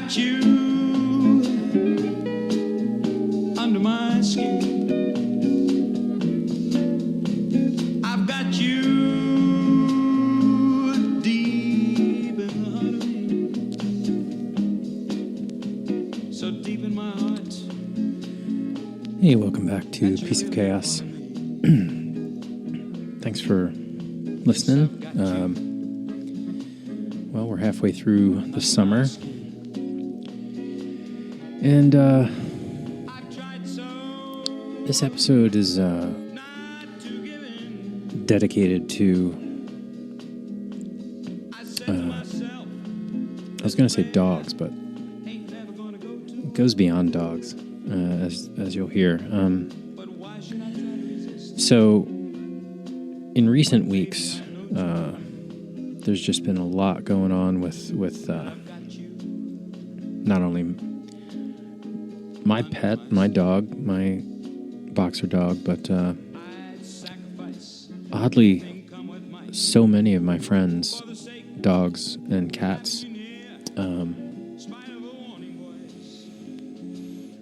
got you under my skin. I've got you deep in the heart of me. So deep in my heart. Hey, welcome back to Piece of Chaos. Thanks for listening. Well, we're halfway through the summer. And this episode is dedicated to, I was going to say dogs, but it goes beyond dogs, as you'll hear. So, in recent weeks, there's just been a lot going on with not only my pet, my dog, my boxer dog, but oddly, so many of my friends' dogs and cats.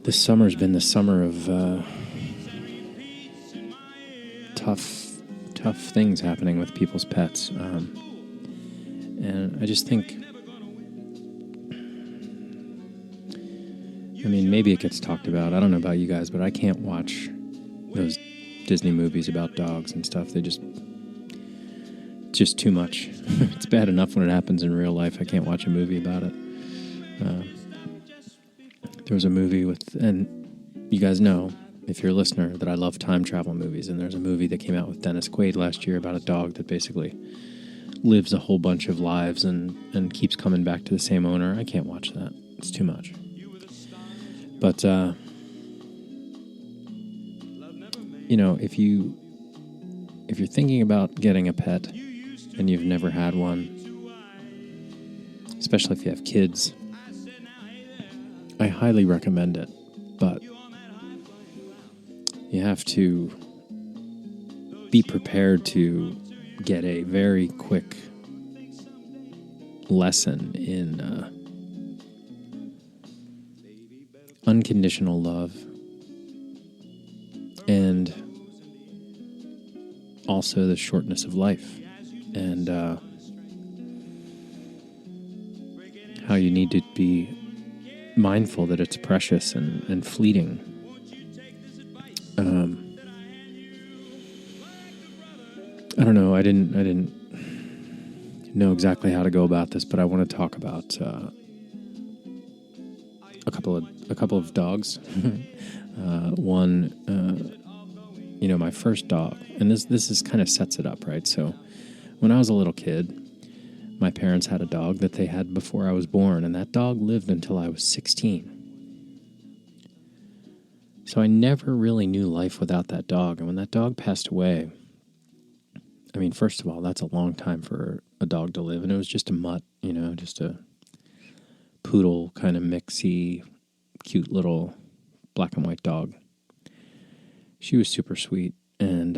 This summer's been the summer of tough things happening with people's pets. And I just think, I mean, maybe it gets talked about. I don't know about you guys, but I can't watch those Disney movies about dogs and stuff. Just too much. It's bad enough when it happens in real life. I can't watch a movie about it. There was a movie with, and you guys know, if you're a listener, that I love time travel movies, and there's a movie that came out with Dennis Quaid last year about a dog that basically lives a whole bunch of lives and keeps coming back to the same owner. I can't watch that. It's too much. But, you know, if you're thinking about getting a pet and you've never had one, especially if you have kids, I highly recommend it. But you have to be prepared to get a very quick lesson in unconditional love and also the shortness of life and how you need to be mindful that it's precious and fleeting. I don't know. I didn't know exactly how to go about this, but I want to talk about a couple of dogs. One, my first dog, and this is kind of sets it up, right? So, when I was a little kid, my parents had a dog that they had before I was born, and that dog lived until I was 16. So I never really knew life without that dog, and when that dog passed away, I mean, first of all, that's a long time for a dog to live, and it was just a mutt, just a poodle kind of mixy, cute little black and white dog. She was super sweet, and,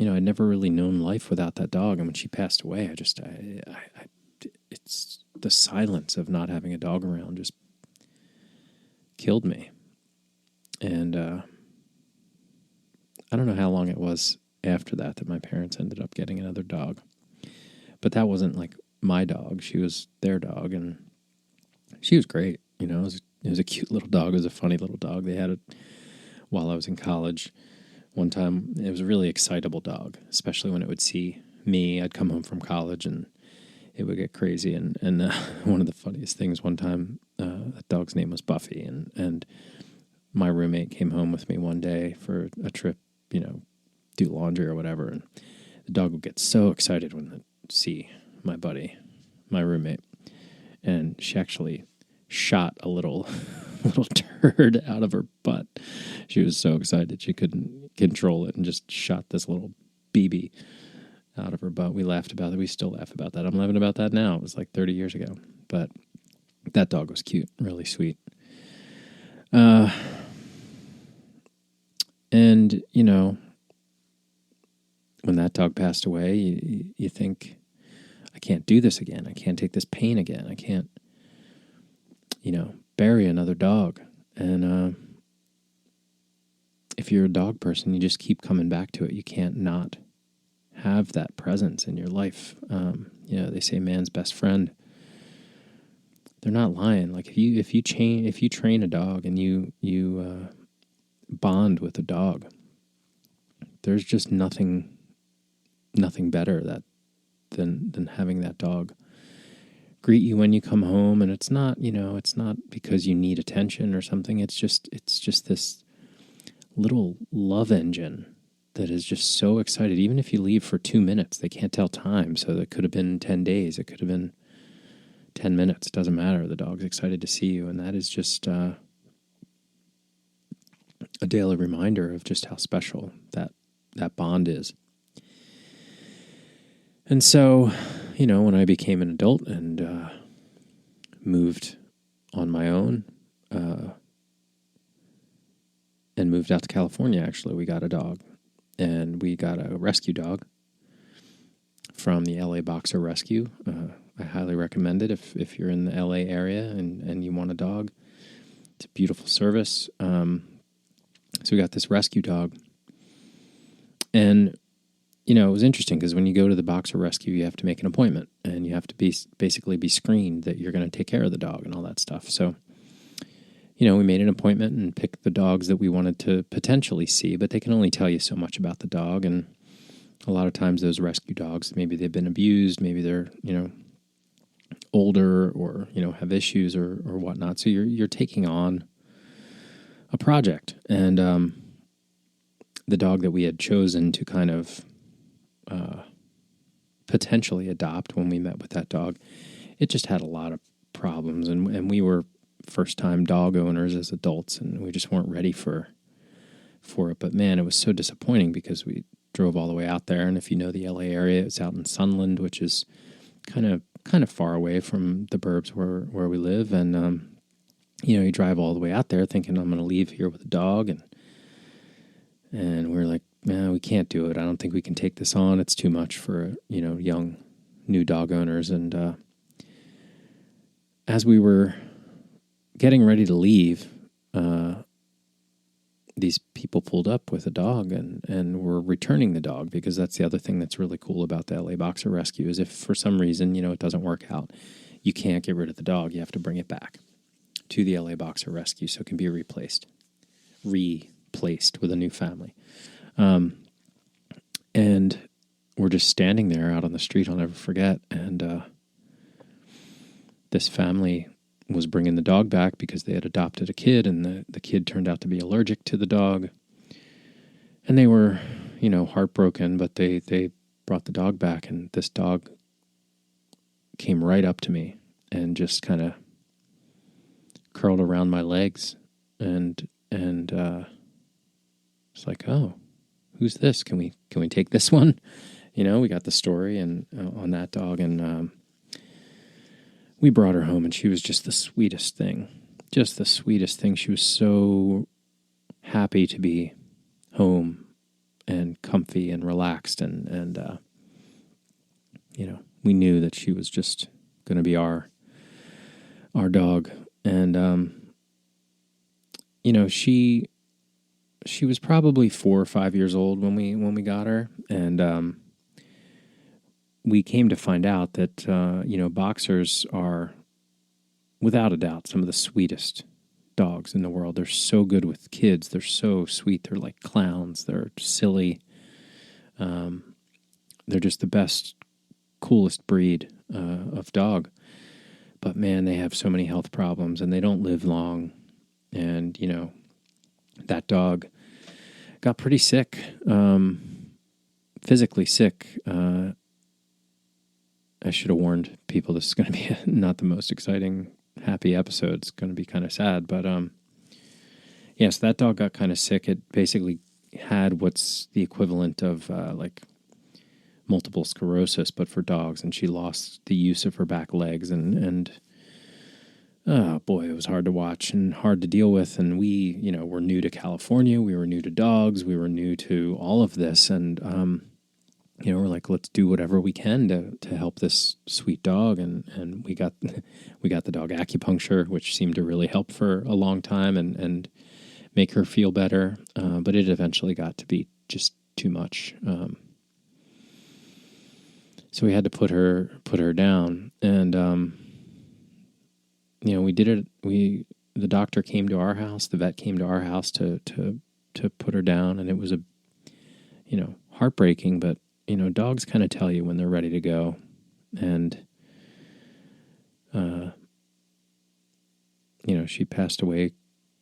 I'd never really known life without that dog, and when she passed away, it's the silence of not having a dog around just killed me. And I don't know how long it was after that my parents ended up getting another dog. But that wasn't like my dog. She was their dog, and she was great. It was a cute little dog. It was a funny little dog. They had it while I was in college. One time, it was a really excitable dog, especially when it would see me. I'd come home from college, and it would get crazy. And one of the funniest things, one time, that dog's name was Buffy, and my roommate came home with me one day for a trip, do laundry or whatever, and the dog would get so excited when it see my buddy, my roommate, and she actually shot a little turd out of her butt. She was so excited she couldn't control it and just shot this little BB out of her butt. We laughed about it. We still laugh about that. I'm laughing about that now. It was like 30 years ago. But that dog was cute, really sweet. And, when that dog passed away, you think, I can't do this again. I can't take this pain again. I can't bury another dog. And if you're a dog person, you just keep coming back to it. You can't not have that presence in your life. They say man's best friend. They're not lying. Like if you train a dog and you bond with a dog, there's just nothing better than having that dog greet you when you come home. And it's not because you need attention or something. It's just this little love engine that is just so excited. Even if you leave for 2 minutes, they can't tell time. So it could have been 10 days. It could have been 10 minutes. It doesn't matter. The dog's excited to see you. And that is just a daily reminder of just how special that bond is. And so, when I became an adult and moved on my own, and moved out to California, actually, we got a dog. And we got a rescue dog from the LA Boxer Rescue. I highly recommend it if you're in the LA area and you want a dog. It's a beautiful service. So we got this rescue dog. And, it was interesting because when you go to the Boxer Rescue, you have to make an appointment. And you have to basically be screened that you're going to take care of the dog and all that stuff. So, we made an appointment and picked the dogs that we wanted to potentially see, but they can only tell you so much about the dog. And a lot of times those rescue dogs, maybe they've been abused, maybe they're, older or, have issues or whatnot. So you're taking on a project. And the dog that we had chosen to kind of potentially adopt when we met with that dog, it just had a lot of problems. And we were first-time dog owners as adults, and we just weren't ready for it. But man, it was so disappointing because we drove all the way out there. And if you know the LA area, it's out in Sunland, which is kind of far away from the burbs where we live. And you drive all the way out there thinking I'm going to leave here with a dog, and we're like, man, we can't do it. I don't think we can take this on. It's too much for young new dog owners. And as we were getting ready to leave, these people pulled up with a dog and were returning the dog, because that's the other thing that's really cool about the LA Boxer Rescue is if for some reason, it doesn't work out, you can't get rid of the dog. You have to bring it back to the LA Boxer Rescue so it can be replaced with a new family. And we're just standing there out on the street, I'll never forget, and this family was bringing the dog back because they had adopted a kid, and the kid turned out to be allergic to the dog. And they were, heartbroken, but they brought the dog back, and this dog came right up to me and just kind of curled around my legs, and it's like, oh, who's this? Can we take this one? We got the story and on that dog, and we brought her home, and she was just the sweetest thing. Just the sweetest thing. She was so happy to be home and comfy and relaxed, and we knew that she was just going to be our dog. And she was probably 4 or 5 years old when we got her, and we came to find out that boxers are, without a doubt, some of the sweetest dogs in the world. They're so good with kids. They're so sweet. They're like clowns. They're silly. They're just the best, coolest breed of dog. But man, they have so many health problems, and they don't live long. And that dog got pretty sick, physically sick. I should have warned people this is going to be not the most exciting, happy episode. It's going to be kind of sad. But yes, that dog got kind of sick. It basically had what's the equivalent of like multiple sclerosis, but for dogs. And she lost the use of her back legs. And oh boy, it was hard to watch and hard to deal with. And we, were new to California. We were new to dogs. We were new to all of this. And we're like, let's do whatever we can to help this sweet dog. And we got we got the dog acupuncture, which seemed to really help for a long time and make her feel better. But it eventually got to be just too much. So we had to put her down. And, we did it. The doctor came to our house, the vet came to our house to put her down. And it was heartbreaking, but dogs kind of tell you when they're ready to go. And, she passed away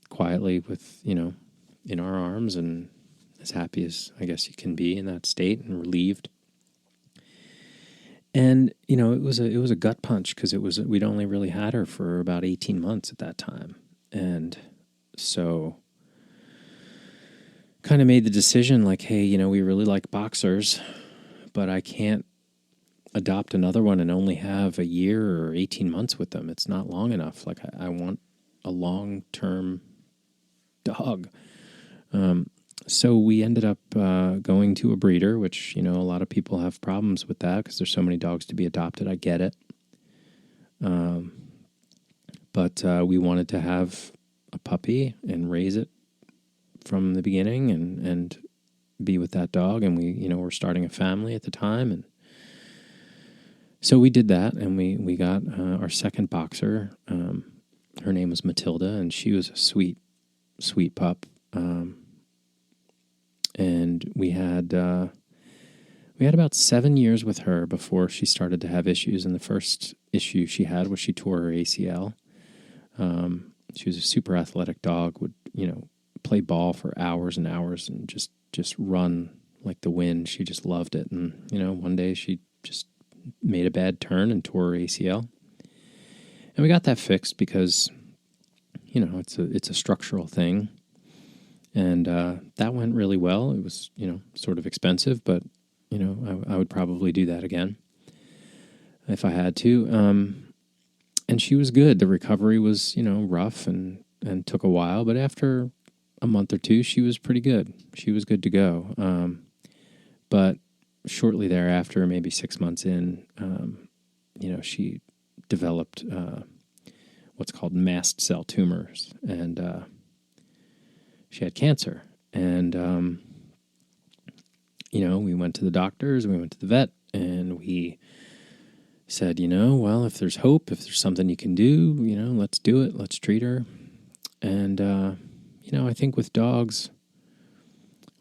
quietly with, in our arms, and as happy as I guess you can be in that state, and relieved. And, it was a gut punch, because we'd only really had her for about 18 months at that time. And so kind of made the decision like, hey, we really like boxers, but I can't adopt another one and only have a year or 18 months with them. It's not long enough. Like, I want a long-term dog. So we ended up going to a breeder, which, a lot of people have problems with that because there's so many dogs to be adopted. I get it. But we wanted to have a puppy and raise it from the beginning and be with that dog. And we, were starting a family at the time. And so we did that, and we got our second boxer. Her name was Matilda, and she was a sweet, sweet pup. And we had about 7 years with her before she started to have issues. And the first issue she had was she tore her ACL. She was a super athletic dog, would, play ball for hours and hours and just run like the wind. She just loved it. And, one day she just made a bad turn and tore her ACL. And we got that fixed because, it's a structural thing. And that went really well. It was, sort of expensive, but, I would probably do that again if I had to. And she was good. The recovery was, rough and took a while. But after a month or two, she was pretty good. She was good to go. But shortly thereafter, maybe 6 months in, she developed what's called mast cell tumors. And she had cancer. And, we went to the doctors, we went to the vet, and we said, well, if there's hope, if there's something you can do, let's do it. Let's treat her. And, I think with dogs,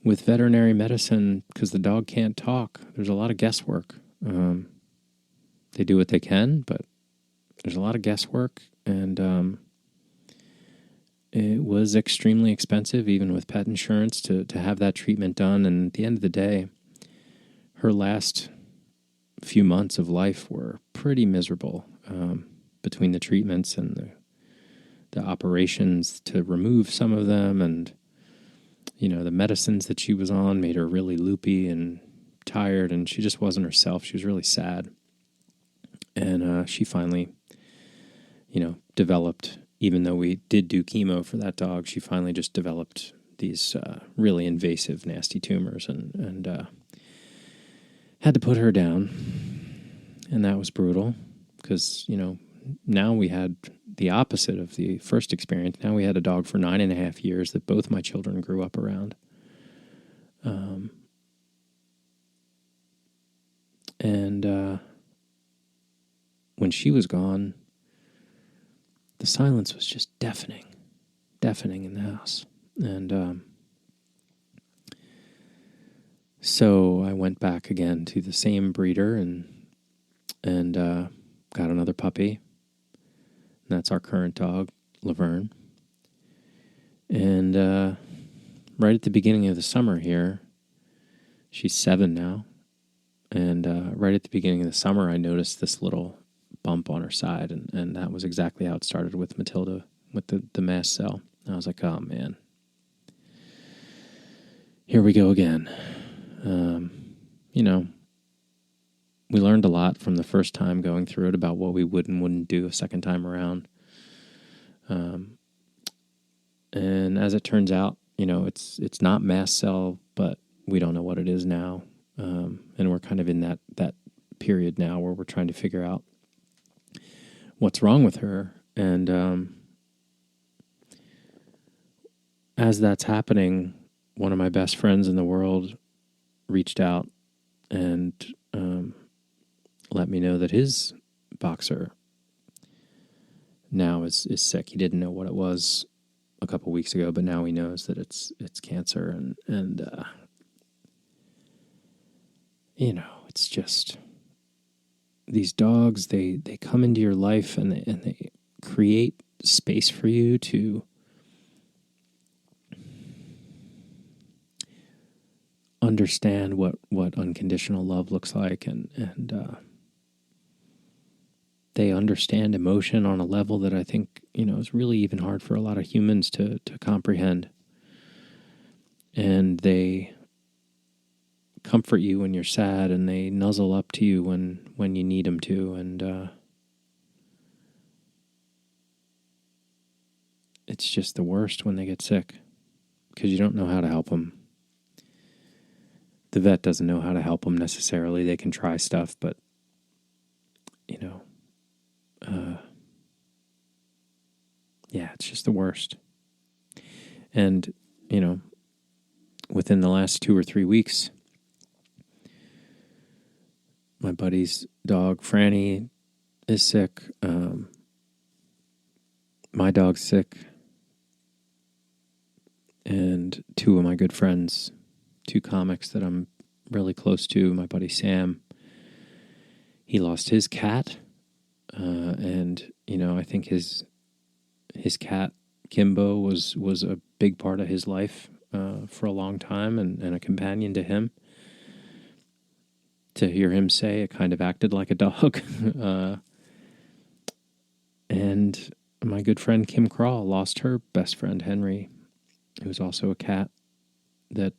with veterinary medicine, because the dog can't talk, there's a lot of guesswork. They do what they can, but there's a lot of guesswork. And it was extremely expensive, even with pet insurance, to have that treatment done. And at the end of the day, her last few months of life were pretty miserable, between the treatments and the operations to remove some of them. And, the medicines that she was on made her really loopy and tired, and she just wasn't herself. She was really sad. And she finally, developed, even though we did do chemo for that dog, she finally just developed these really invasive, nasty tumors and had to put her down. And that was brutal because, now we had the opposite of the first experience. Now we had a dog for 9.5 years that both my children grew up around. When she was gone, the silence was just deafening in the house. And so I went back again to the same breeder and got another puppy. And that's our current dog, Laverne. And right at the beginning of the summer here, she's 7 now. And right at the beginning of the summer, I noticed this little bump on her side, and that was exactly how it started with Matilda, with the mast cell. And I was like, oh, man. Here we go again. We learned a lot from the first time going through it about what we would and wouldn't do a second time around. And as it turns out, it's not mast cell, but we don't know what it is now. And we're kind of in that period now where we're trying to figure out what's wrong with her. And as that's happening, one of my best friends in the world reached out and let me know that his boxer now is sick. He didn't know what it was a couple weeks ago, but now he knows that it's cancer, and it's just these dogs. They come into your life and they create space for you to understand what unconditional love looks like, and they understand emotion on a level that I think, is really even hard for a lot of humans to comprehend. And they comfort you when you're sad, and they nuzzle up to you when you need them to. And it's just the worst when they get sick, because you don't know how to help them. The vet doesn't know how to help them necessarily. They can try stuff, but, it's just the worst. And, within the last 2 or 3 weeks, my buddy's dog, Franny, is sick. My dog's sick. And 2 of my good friends, 2 comics that I'm really close to, my buddy Sam, he lost his cat. And, I think his cat, Kimbo, was a big part of his life for a long time, and a companion to him. To hear him say it kind of acted like a dog. And my good friend Kim Crawl lost her best friend Henry, who's also a cat that,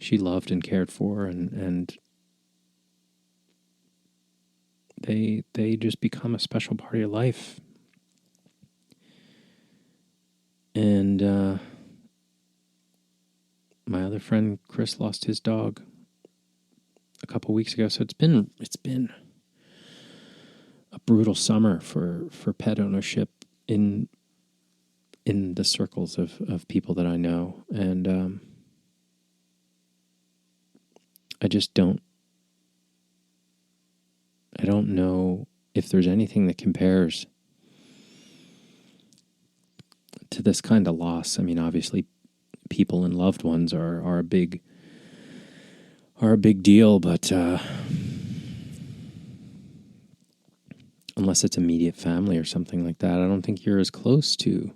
she loved and cared for, and they just become a special part of your life. And my other friend Chris lost his dog a couple weeks ago, so it's been a brutal summer for pet ownership in the circles of people that I know, and I don't know if there's anything that compares to this kind of loss. I mean, obviously, people and loved ones are a big deal, but unless it's immediate family or something like that, I don't think you're as close to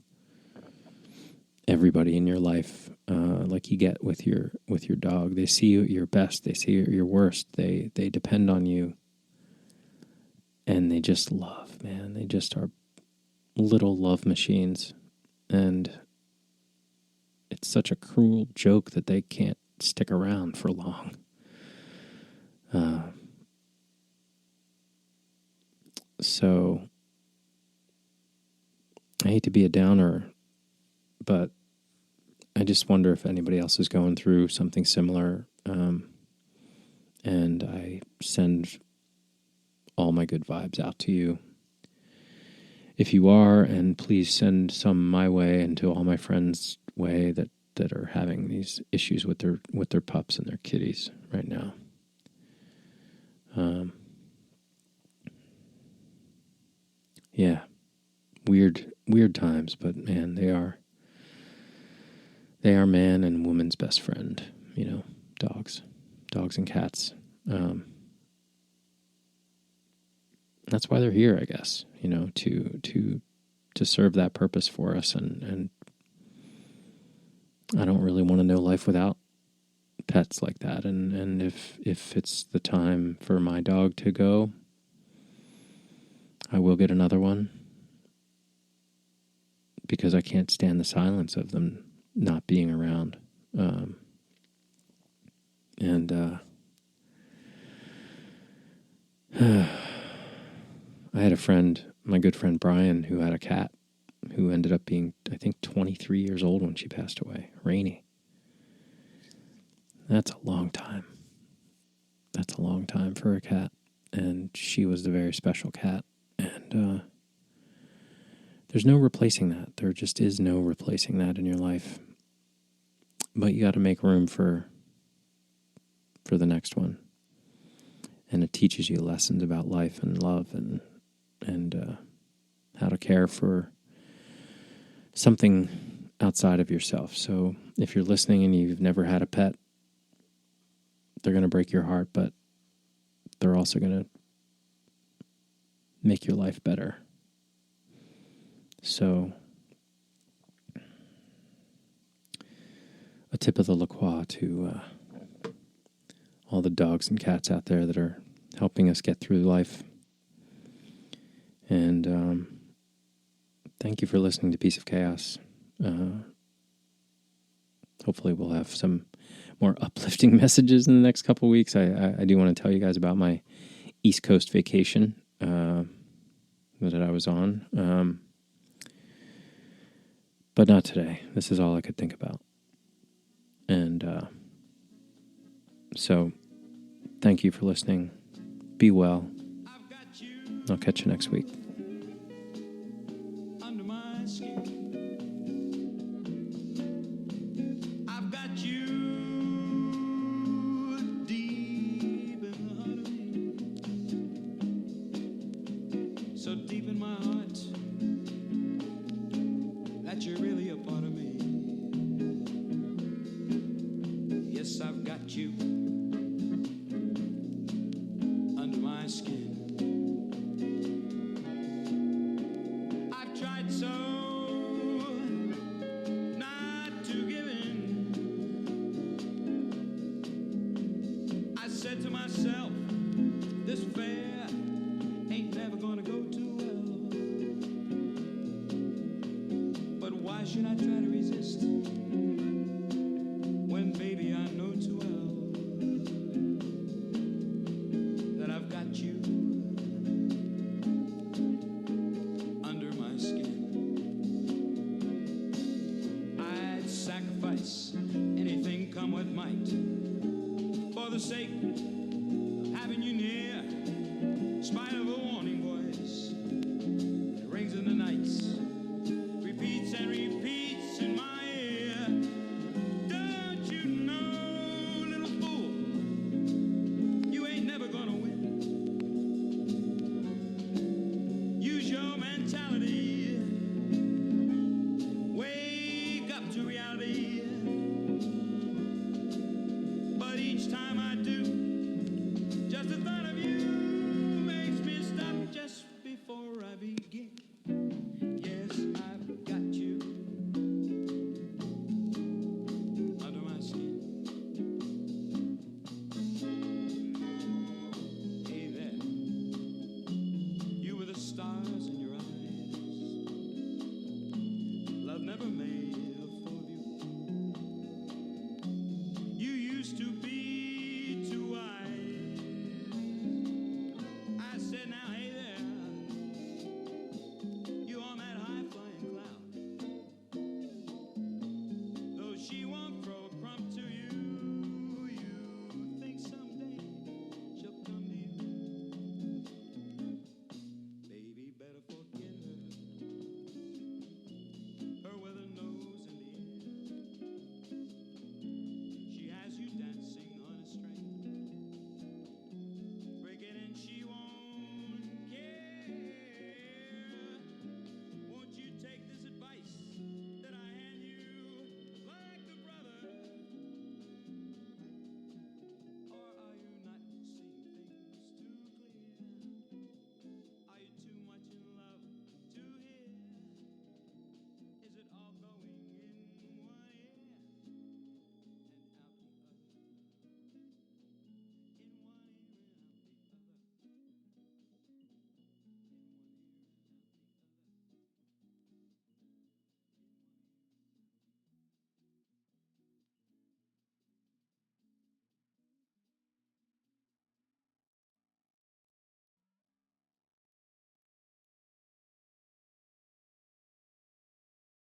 everybody in your life like you get with your dog. They see you at your best. They see you at your worst. They depend on you, and they just love, man. They just are little love machines, and it's such a cruel joke that they can't stick around for long. So I hate to be a downer, but I just wonder if anybody else is going through something similar. And I send all my good vibes out to you. If you are, and please send some my way and to all my friends' way that are having these issues with their pups and their kitties right now. Yeah, weird times, but man, they are man and woman's best friend. Dogs and cats. That's why they're here, I guess. To serve that purpose for us, and I don't really want to know life without pets like that. And if it's the time for my dog to go, I will get another one, because I can't stand the silence of them not being around. I had a friend, my good friend Brian, who had a cat who ended up being, I think, 23 years old when she passed away, Rainey. That's a long time. That's a long time for a cat. And she was a very special cat. And there's no replacing that. There just is no replacing that in your life. But you got to make room for the next one. And it teaches you lessons about life and love and how to care for something outside of yourself. So if you're listening and you've never had a pet, they're going to break your heart, but they're also going to make your life better. So a tip of the La Croix to all the dogs and cats out there that are helping us get through life. And thank you for listening to Piece of Chaos. Hopefully we'll have some more uplifting messages in the next couple weeks. I do want to tell you guys about my East Coast vacation that I was on. But not today. This is all I could think about. And so thank you for listening. Be well. I'll catch you next week. Under my skin, I've got you deep in the heart of me, so deep in my heart that you're really a part of me. Yes, I've got you under my skin. So not to give in. I said to myself, this affair ain't never gonna go too well. But why should I try to resist when, baby, I know too well that I've got you under my skin. Sacrifice anything come what might for the sake of having you near, in spite of a woman.